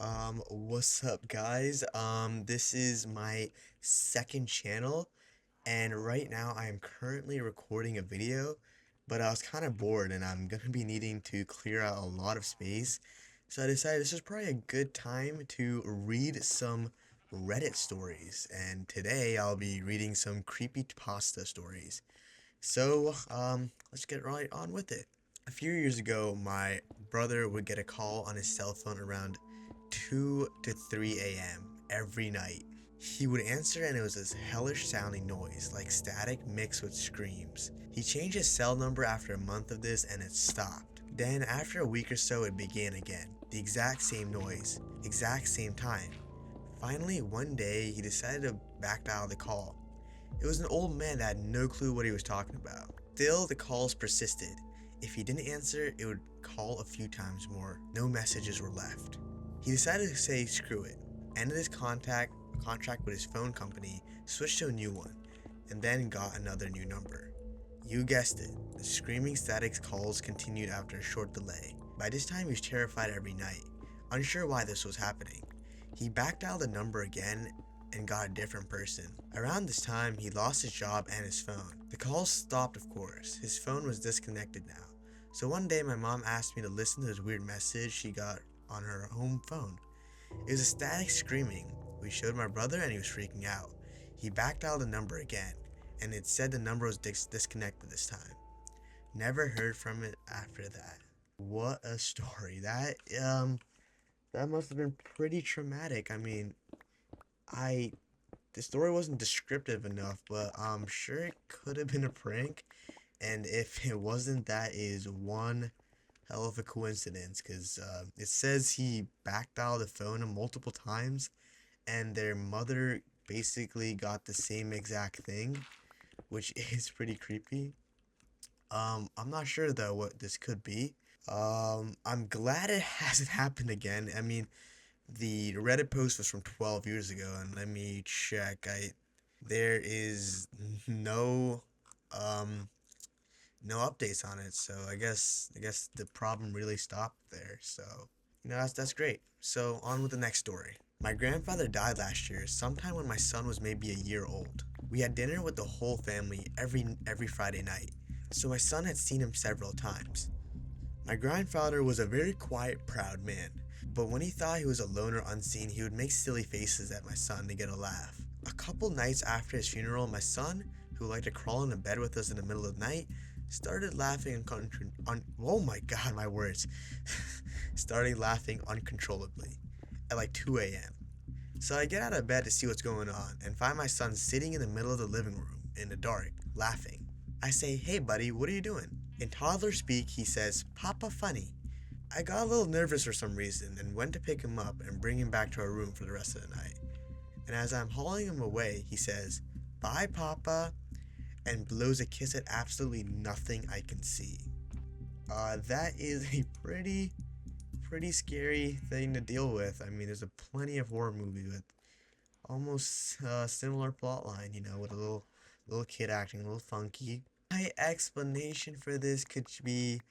What's up, guys? This is my second channel, and right now I am currently recording a video, but I was kind of bored and I'm gonna be needing to clear out a lot of space, so I decided this is probably a good time to read some Reddit stories, and today I'll be reading some creepypasta stories. Let's get right on with it. A few years ago, my brother would get a call on his cell phone around 2 to 3 a.m. every night. He would answer and it was this hellish sounding noise, like static mixed with screams. He changed his cell number after a month of this and it stopped. Then, after a week or so, it began again. The exact same noise, exact same time. Finally, one day, he decided to back dial the call. It was an old man that had no clue what he was talking about. Still, the calls persisted. If he didn't answer, it would call a few times more. No messages were left. He decided to say screw it, ended his contract with his phone company, switched to a new one, and then got another new number. You guessed it, the screaming static calls continued after a short delay. By this time he was terrified every night, unsure why this was happening. He back dialed the number again and got a different person. Around this time, he lost his job and his phone. The calls stopped, of course. His phone was disconnected now. So one day my mom asked me to listen to this weird message she got on her home phone. It was a static screaming. We showed my brother and he was freaking out. He back dialed the number again, and it said the number was disconnected this time. Never heard from it after that. What a story. That must have been pretty traumatic. I the story wasn't descriptive enough, but I'm sure it could have been a prank. And if it wasn't, that is one hell of a coincidence, because it says he backdialed the phone multiple times, and their mother basically got the same exact thing, which is pretty creepy. I'm not sure though what this could be. I'm glad it hasn't happened again. The Reddit post was from 12 years ago, and let me check. I There is um no updates on it, so I guess the problem really stopped there. So that's great. So on with the next story. My grandfather died last year, sometime when my son was maybe a year old. We had dinner with the whole family every Friday night, so my son had seen him several times. My grandfather was a very quiet, proud man, but when he thought he was alone or unseen, he would make silly faces at my son to get a laugh. A couple nights after his funeral, my son, who liked to crawl into bed with us in the middle of the night, started laughing oh my god, my words. Started laughing uncontrollably at like 2 a.m. So I get out of bed to see what's going on and find my son sitting in the middle of the living room in the dark, laughing. I say, "Hey buddy, what are you doing?" In toddler speak, he says, "Papa funny." I got a little nervous for some reason and went to pick him up and bring him back to our room for the rest of the night. And as I'm hauling him away, he says, "Bye, Papa," and blows a kiss at absolutely nothing I can see. That is a pretty scary thing to deal with. There's a plenty of horror movies with almost similar plot line, with a little kid acting a little funky. My explanation for this could be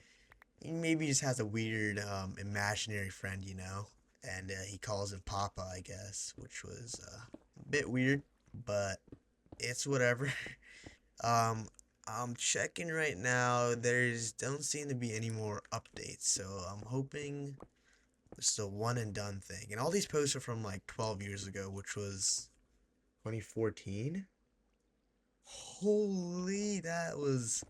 maybe he just has a weird imaginary friend, and he calls him Papa, I guess, which was a bit weird, but it's whatever. um, I'm checking right now. There's don't seem to be any more updates, so I'm hoping it's a one and done thing. And all these posts are from like 12 years ago, which was 2014. Holy, that was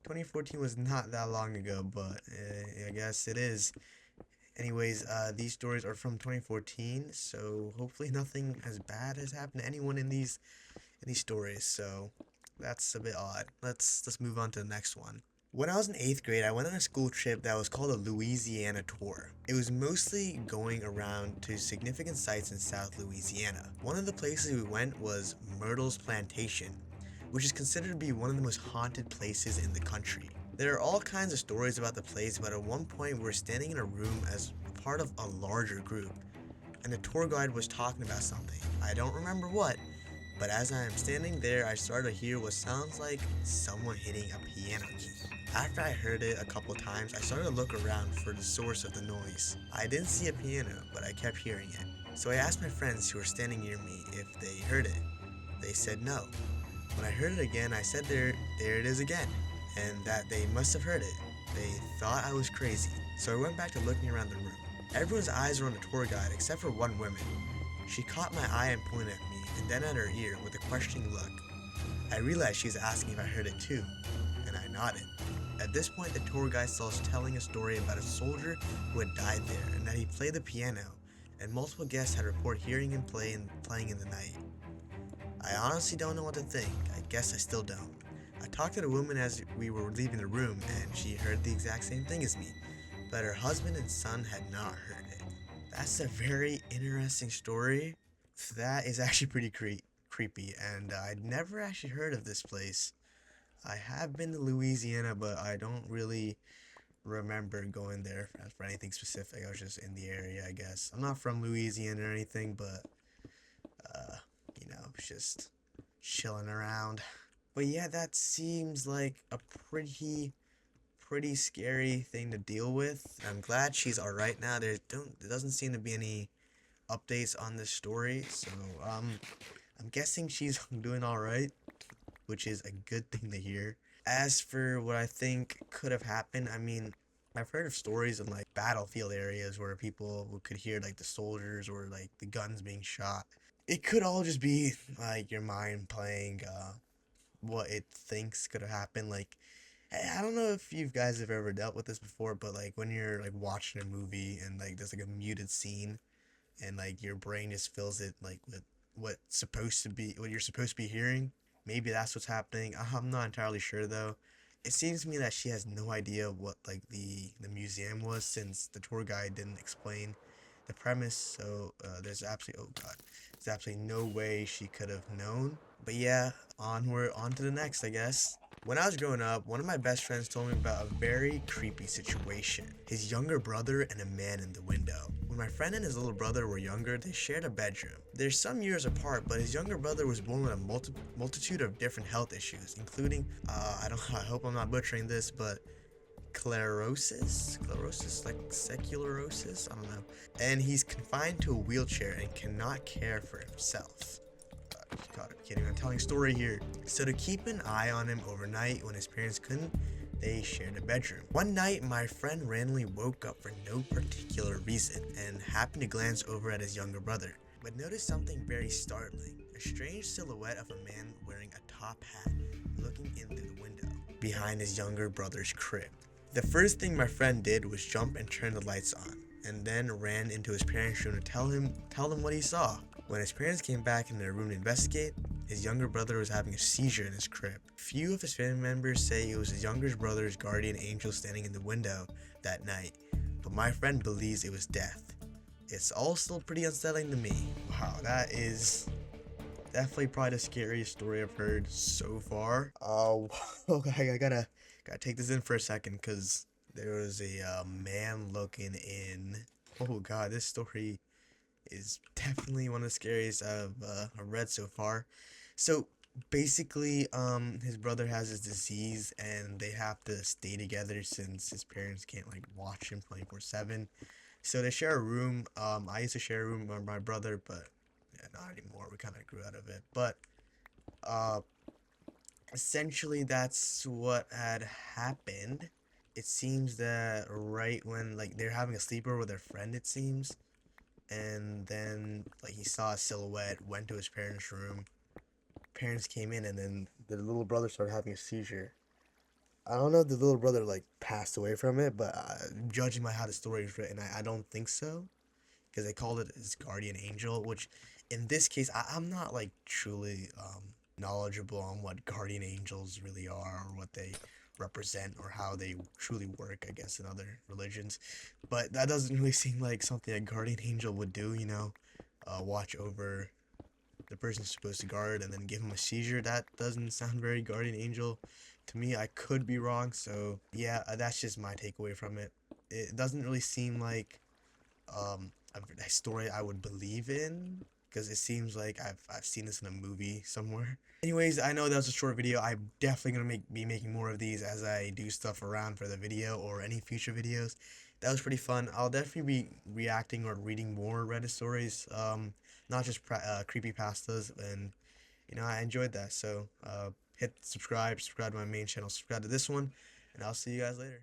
2014 was not that long ago, but I guess it is. Anyways, these stories are from 2014, so hopefully nothing as bad has happened to anyone in these stories. So that's a bit odd. Let's move on to the next one. When I was in 8th grade, I went on a school trip that was called a Louisiana tour. It was mostly going around to significant sites in South Louisiana. One of the places we went was Myrtle's Plantation, which is considered to be one of the most haunted places in the country. There are all kinds of stories about the place, but at one point we were standing in a room as part of a larger group, and the tour guide was talking about something. I don't remember what, but as I am standing there, I started to hear what sounds like someone hitting a piano key. After I heard it a couple times, I started to look around for the source of the noise. I didn't see a piano, but I kept hearing it. So I asked my friends who were standing near me if they heard it. They said no. When I heard it again, I said there it is again, and that they must have heard it. They thought I was crazy. So I went back to looking around the room. Everyone's eyes were on the tour guide except for one woman. She caught my eye and pointed at me, and then at her ear with a questioning look. I realized she was asking if I heard it too, and I nodded. At this point, the tour guide starts telling a story about a soldier who had died there and that he played the piano, and multiple guests had reported hearing him playing in the night. I honestly don't know what to think. I guess I still don't. I talked to the woman as we were leaving the room, and she heard the exact same thing as me, but her husband and son had not heard it. That's a very interesting story. That is actually pretty creepy, and I'd never actually heard of this place. I have been to Louisiana, but I don't really remember going there for anything specific. I was just in the area, I guess. I'm not from Louisiana or anything, but uh, just chilling around. But yeah, that seems like a pretty scary thing to deal with. I'm glad she's all right now. There doesn't seem to be any updates on this story, so I'm guessing she's doing all right, which is a good thing to hear. As for what I think could have happened, I mean, I've heard of stories in like battlefield areas where people could hear like the soldiers or like the guns being shot. It could all just be like your mind playing what it thinks could have happened. Like, I don't know if you guys have ever dealt with this before, but like when you're like watching a movie and like there's like a muted scene and like your brain just fills it like with what you're supposed to be hearing. Maybe that's what's happening. I'm not entirely sure though. It seems to me that she has no idea what like the museum was since the tour guide didn't explain the premise. So there's absolutely there's absolutely no way she could have known. But yeah, on to the next, I guess. When I was growing up, one of my best friends told me about a very creepy situation. His younger brother and a man in the window. When my friend and his little brother were younger, they shared a bedroom. They're some years apart, but his younger brother was born with a multitude of different health issues, including, I hope I'm not butchering this, but like seculosis, I don't know. And he's confined to a wheelchair and cannot care for himself. God, I'm kidding. I'm telling a story here. So to keep an eye on him overnight when his parents couldn't, they shared a bedroom. One night, my friend randomly woke up for no particular reason and happened to glance over at his younger brother, but noticed something very startling. A strange silhouette of a man wearing a top hat looking in through the window behind his younger brother's crib. The first thing my friend did was jump and turn the lights on, and then ran into his parents' room to tell them what he saw. When his parents came back in their room to investigate, his younger brother was having a seizure in his crib. Few of his family members say it was his younger brother's guardian angel standing in the window that night, but my friend believes it was death. It's all still pretty unsettling to me. Wow, that is definitely probably the scariest story I've heard so far. Okay, I gotta take this in for a second because there was a man looking in. Oh god, this story is definitely one of the scariest I've read so far. So basically, his brother has this disease and they have to stay together since his parents can't like watch him 24/7. So they share a room. I used to share a room with my brother, but yeah, not anymore. We kind of grew out of it. But uh, essentially, that's what had happened. It seems that right when like they're having a sleepover with their friend, it seems, and then like he saw a silhouette, went to his parents' room. Parents came in, and then the little brother started having a seizure. I don't know if the little brother like passed away from it, but judging by how the story is written, I don't think so, because they called it his guardian angel, which in this case I'm not like truly knowledgeable on what guardian angels really are or what they represent or how they truly work, I guess, in other religions. But that doesn't really seem like something a guardian angel would do, watch over the person's supposed to guard and then give him a seizure. That doesn't sound very guardian angel to me. I could be wrong, so yeah, that's just my takeaway from it. It doesn't really seem like a story I would believe in, because it seems like I've seen this in a movie somewhere. Anyways, I know that was a short video. I'm definitely gonna be making more of these as I do stuff around for the video or any future videos. That was pretty fun. I'll definitely be reacting or reading more Reddit stories, not just creepypastas, and I enjoyed that. So hit subscribe to my main channel, subscribe to this one, and I'll see you guys later.